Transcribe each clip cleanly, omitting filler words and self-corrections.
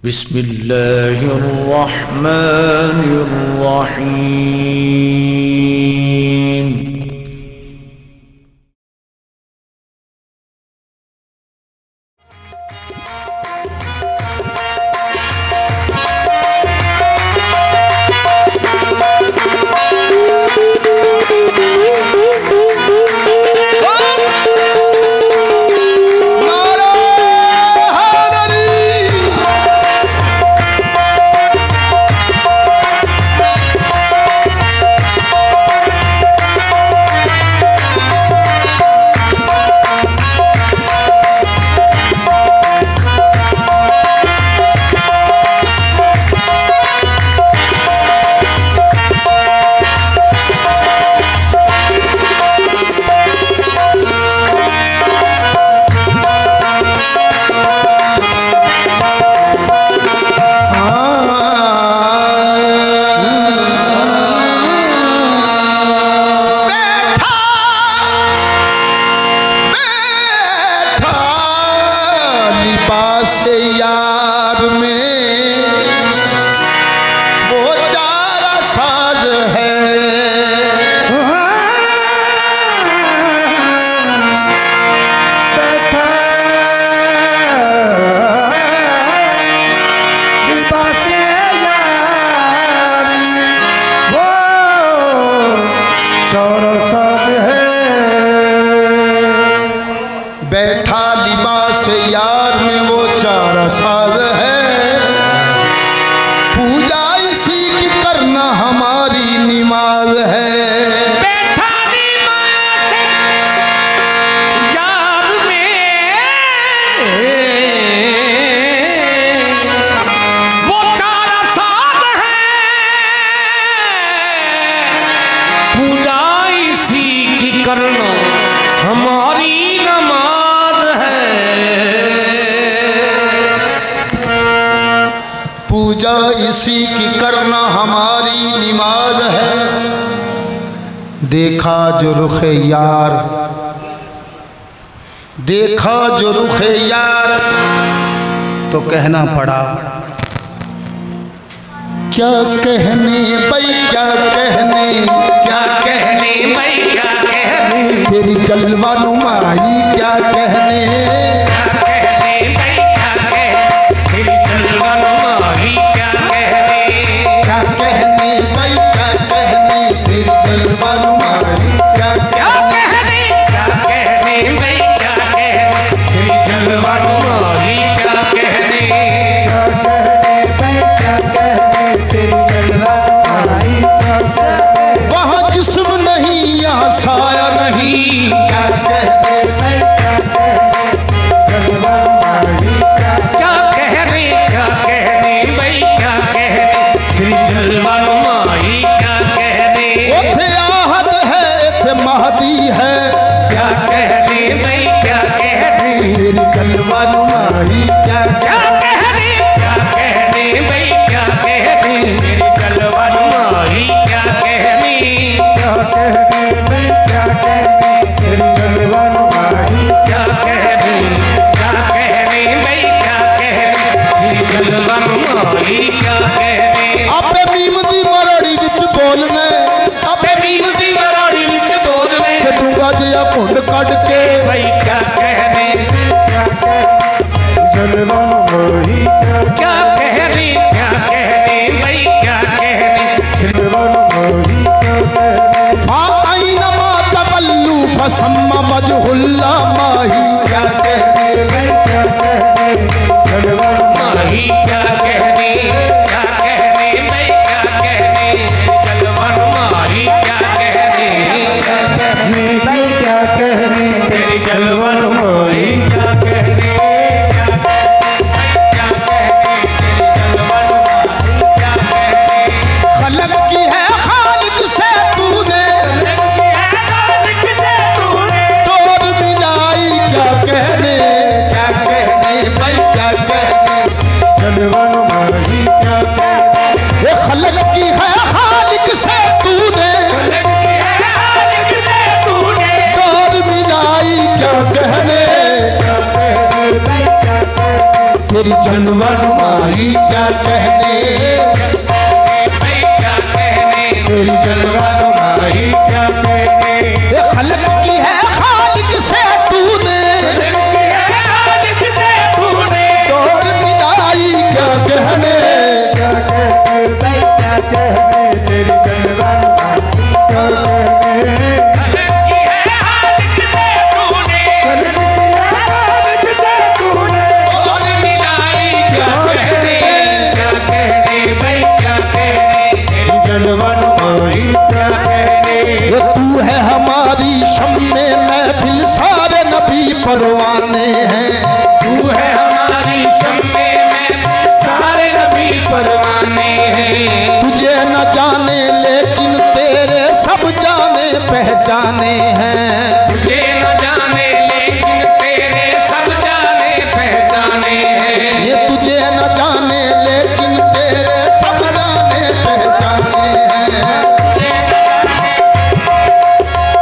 बिस्मिल्लाहिर्रहमानिर्रहीम। बैठा लिबास यार में वो चारा साज है, पूजा इसी की करना हमारी निमाज है। बैठा लिबास यार में वो चारा साज है, पूजा इसी की करना हमारी पूजा इसी की करना हमारी निमाज है। देखा जो रुखे यार, देखा जो रुखे यार, तो कहना पड़ा क्या कहने भाई क्या कहने, क्या कहने भाई क्या कहने, तेरी जलवा नुमाई क्या कहने, वहाँ जिस्म नहीं यहाँ साया नहीं, क्या कहने मैं क्या कहने, जलवा नुमाई क्या कहने, क्या कहने भाई क्या कहने, तेरी जलवा नुमाई क्या कहने। थे आहद है थे महदी है, क्या कहने भाई क्या कहने, तेरी जलवा नुमाई क्या कहने, क्या कहने भाई क्या कहने, तेरी जलवा नुमाई क्या कहने, क्या कहने मैं क्या कहने, तेरी जलवा नुमाई क्या कहने, क्या कहने भाई क्या कहने, तेरी जलवा नुमाई क्या कहने। आपे मीम दी मराड़ी विच बोलने, आपे मीम दी मराड़ी विच बोलने, ते दूंगा जिया घुंड कट के भाई क्या कहने, क्या कहने, जलवा नुमाई क्या कहने, क्या कहने भाई क्या कहने, जलवा नुमाई क्या कहने। फाई नमा तबल्लू फसम्मा मजहुल्ला माही, क्या कहने मैं क्या कहने, जलवा माही क्या कहने, क्या कहने भाई क्या कहने, जलवा नुमाई क्या कहने, मैं क्या कहने, तेरी जलवा नुमाई क्या कहने, क्या कहने, तेरी जलवा नुमाई क्या कहने। खलक की है खालिक से तूने, तोड़ मिलाई क्या कहने, क्या कहने भाई क्या कहने, जलवा नुमाई क्या कहने। ये खलक की है खालिक से तूने, तोड़ मिलाई क्या कहने, क्या कहने भाई क्या कहने, तेरी जलवा नुमाई क्या कहने, क्या कहने, तेरी जलवा नुमाई क्या कहने। ये खलक की है खालिक से तूने, दौर मिलाई क्या कहने, क्या कहने भाई क्या कहने, तेरी जलवा नुमाई क्या कहने। तू है हमारी शम्मे महफिल सारे नबी परवाने हैं, तू है हमारी शम्मे महफिल सारे नबी परवाने हैं। तुझे न जाने लेकिन तेरे सब जाने पहचाने हैं, तुझे न जाने लेकिन तेरे सब जाने पहचाने हैं। ये तुझे न जाने लेकिन तेरे सब जाने पहचाने हैं,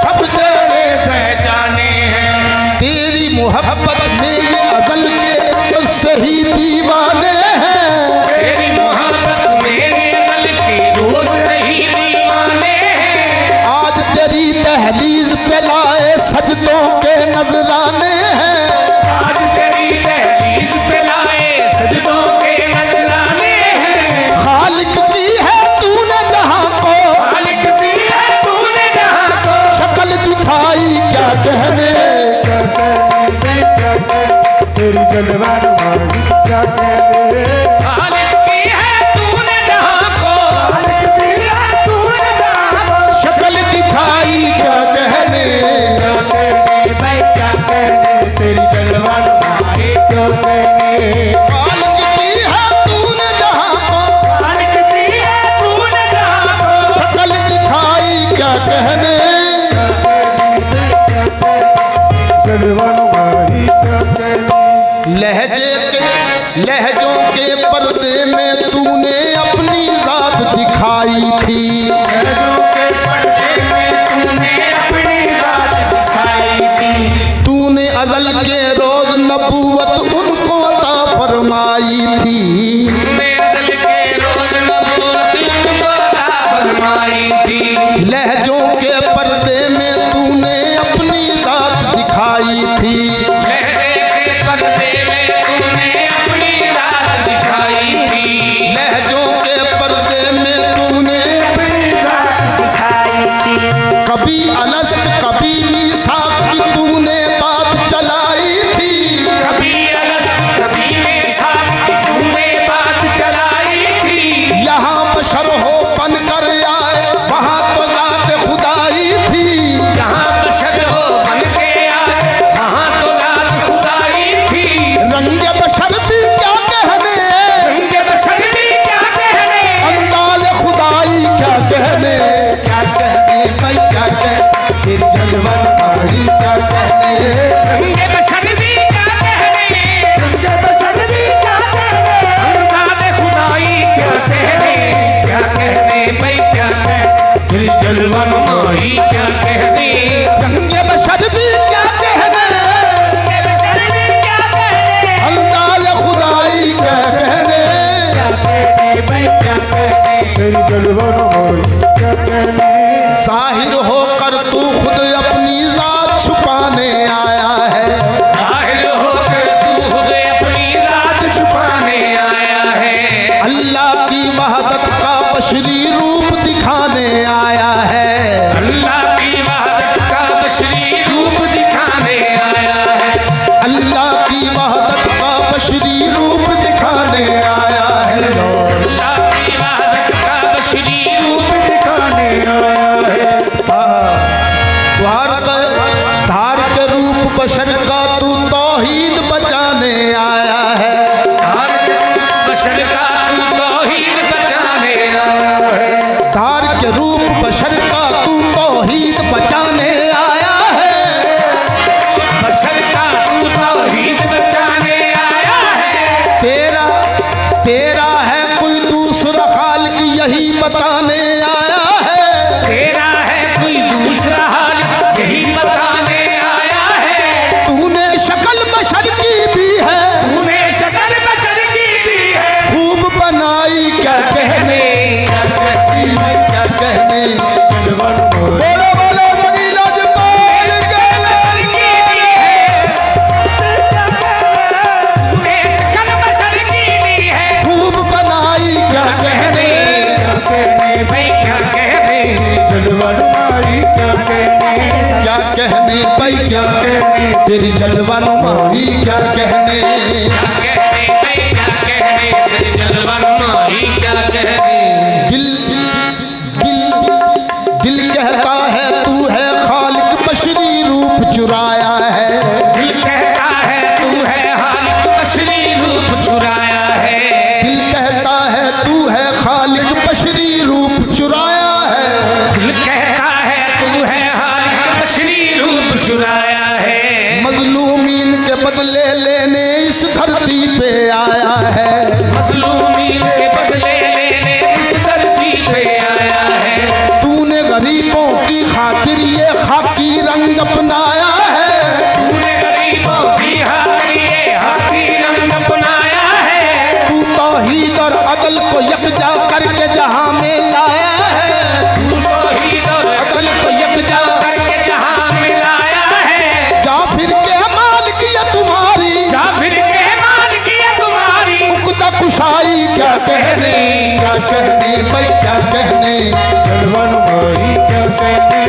सब जाने पहचाने हैं। तेरी मोहब्बत में ये अज़ल के सही दीवाने हैं, तेरी मोहब्बत मेरे अज़ल के रोज सही दीवाने हैं। आज तेरी दहलीज पे लाए सजदों के नजराने हैं, आज तेरी दहलीज पे लाए सजदों के नजराने हैं। खालिक की है तूने जहां को, मालिक दी है तूने जहां को, शक्ल दिखाई क्या कहने, क्या कहने क्या कहने, तेरी जलवा नुमाई क्या कहने। मालिक की है तूने जहां को, मालिक दी है तूने जहां को, शक्ल दिखाई क्या कहने, क्या कहने भाई क्या कहने, तेरी जलवा नुमाई क्या कहने। खालिक की है तूने जहां को, मालिक दी है तूने जहां को, शक्ल दिखाई क्या कहने, जलवा नुमाई क्या कहने। लहजों के पर्दे में तूने अपनी जात दिखाई थी, लहजों के पर्दे में तूने अपनी जात दिखाई थी। तूने अज़ल के रोज नबूवत उनको अता फरमाई थी, तूने अज़ल के रोज नबूवत उनको अता फरमाई थी। लहजों के पर्दे में तूने अपनी जात दिखाई थी, लहजे के पर्दे में तूने अपनी जात दिखाई थी। लहजों के पर्दे में तूने अपनी जात दिखाई थी। कभी अलस्त कभी मीसाक की तूने बात चलाई थी, कभी अलस कभी मेसाक तूने बात चलाई थी। यहाँ बशर हो बन कर आए वहाँ तो जात खुदाई थी, यहाँ बशर हो बन के आए वहाँ तो जात खुदाई थी। रंगे बशर भी क्या कहने, रंगे बशर भी क्या कहने, अंदाज़ खुदाई क्या कहने, क्या कहने भाई क्या कहने, तेरी जलवा नुमाई क्या कहने, रंगे बशर भी क्या कहने, रंगे बशर भी क्या कहने, अंदाज़ खुदाई क्या कहने, क्या कहने भाई क्या कहने, फिर जलवा नुमाई क्या कहने, रंगे बशर भी क्या कहने, रंगे बशर भी क्या कहने, अंदाज़ खुदाई क्या कहने, क्या कहने भाई क्या कहने, तेरी जलवा नुमाई क्या कहने। जाहिर होकर तू खुद अपनी जात छुपाने आया है, जाहिर होकर तू खुद अपनी जात छुपाने आया है। अल्लाह की वहदत का बशरी रूप दिखाने आया है, अल्लाह की वहदत का बशरी रूप दिखाने आया है। अल्लाह की वहदत का बशरी रूप दिखाने आया है, अल्लाह की वहदत का बशरी रूप दिखाने आया है। धार के रूप बशर का तू तौहीद बचाने आया है, धार के रूप बशर का तू तौहीद बचाने आया है। धार के रूप बशर का तू तौहीद बचाने आया है, बशर का तू तौहीद बचाने आया है। तेरा है कोई दूसरा खालिक यही बताने आया है, तेरा है कोई दूसरा हाल यही बताने आया है। तूने शक्ल बशर की भी है, तूने शक्ल बशर बनाई क्या कहने, क्या कहनी भाई क्या कहने, जलवन बोलो बोलो रंगीला जमाल के लड़की शकल बशर गीली है, खूब बनाई क्या कहने, क्या कहने भाई क्या कहने, जलवन माई क्या कहने, क्या कहने भाई क्या कहने, तेरी जलवन माई क्या कहने, क्या कहने भाई क्या कहने, तेरी जलवन माही क्या कहने। दिल दिल कहता है तू है खालिक बशरी रूप चुराया है, दिल कहता है तू है खालिक बशरी रूप चुराया है, दिल कहता है तू है खालिक बशरी रूप चुराया है, दिल कहता है तू है खालिक बशरी रूप चुराया है, मजलूमीन के बदले लेने इस धरती पे आया है, मजलूमीन के बदले लेने इस धरती पे आया है, तूने गरीबों की खातिर ये खाकी रंग अपनाया है, तूने गरीबों की खातिर ये खाकी रंग अपनाया है, तू तौहीद और अदल को यकजा करके जहां में लाया है, तू तौहीद और अदल को यकजा करके जहां मिलाया है, जाफिर के माल किया तुम्हारी, जाफिर के माल किया तुम्हारी, उक्ता कुशाई क्या कहने, क्या कहने भाई क्या कहने, जलवन माई क्या कहने,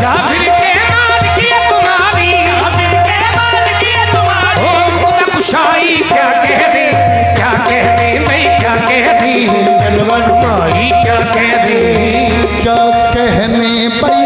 जाफिर के माल किया तुम्हारी, जाफिर के माल किया तुम्हारी, ओ खुदा कुशाई क्या कहने, क्या कहने भाई क्या कहने, जलवन माई क्या कहने, क्या कहने भाई